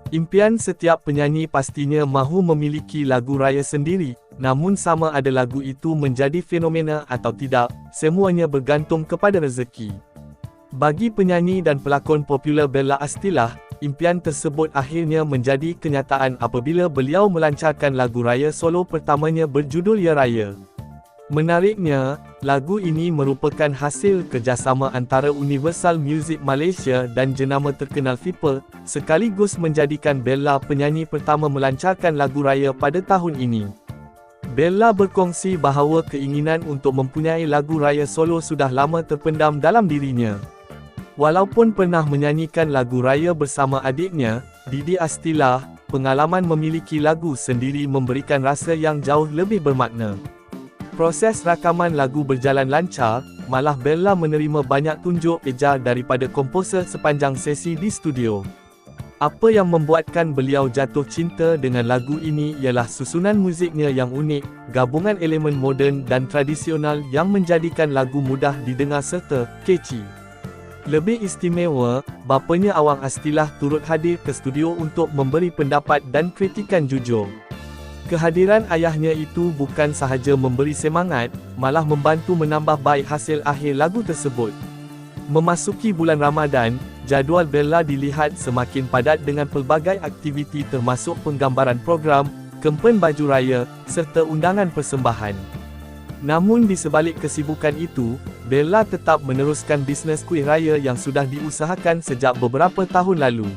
Impian setiap penyanyi pastinya mahu memiliki lagu raya sendiri, namun sama ada lagu itu menjadi fenomena atau tidak, semuanya bergantung kepada rezeki. Bagi penyanyi dan pelakon popular Bella Astilah, impian tersebut akhirnya menjadi kenyataan apabila beliau melancarkan lagu raya solo pertamanya berjudul Ya Raya. Menariknya, lagu ini merupakan hasil kerjasama antara Universal Music Malaysia dan jenama terkenal Fipel, sekaligus menjadikan Bella penyanyi pertama melancarkan lagu raya pada tahun ini. Bella berkongsi bahawa keinginan untuk mempunyai lagu raya solo sudah lama terpendam dalam dirinya. Walaupun pernah menyanyikan lagu raya bersama adiknya, Didi Astilah, pengalaman memiliki lagu sendiri memberikan rasa yang jauh lebih bermakna. Proses rakaman lagu berjalan lancar, malah Bella menerima banyak tunjuk eja daripada komposer sepanjang sesi di studio. Apa yang membuatkan beliau jatuh cinta dengan lagu ini ialah susunan muziknya yang unik, gabungan elemen moden dan tradisional yang menjadikan lagu mudah didengar serta catchy. Lebih istimewa, bapanya Awang Astilah turut hadir ke studio untuk memberi pendapat dan kritikan jujur. Kehadiran ayahnya itu bukan sahaja memberi semangat, malah membantu menambah baik hasil akhir lagu tersebut. Memasuki bulan Ramadan, jadual Bella dilihat semakin padat dengan pelbagai aktiviti termasuk penggambaran program, kempen baju raya, serta undangan persembahan. Namun di sebalik kesibukan itu, Bella tetap meneruskan bisnes kuih raya yang sudah diusahakan sejak beberapa tahun lalu.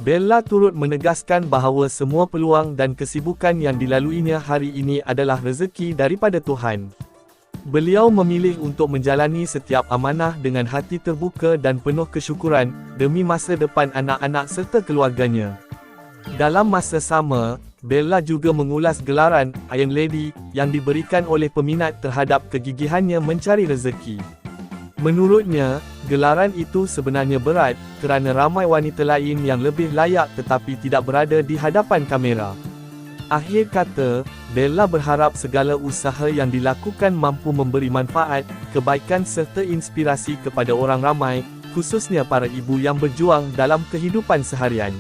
Bella turut menegaskan bahawa semua peluang dan kesibukan yang dilaluinya hari ini adalah rezeki daripada Tuhan. Beliau memilih untuk menjalani setiap amanah dengan hati terbuka dan penuh kesyukuran, demi masa depan anak-anak serta keluarganya. Dalam masa sama, Bella juga mengulas gelaran Iron Lady yang diberikan oleh peminat terhadap kegigihannya mencari rezeki. Menurutnya, gelaran itu sebenarnya berat, kerana ramai wanita lain yang lebih layak tetapi tidak berada di hadapan kamera. Akhir kata, Bella berharap segala usaha yang dilakukan mampu memberi manfaat, kebaikan serta inspirasi kepada orang ramai, khususnya para ibu yang berjuang dalam kehidupan seharian.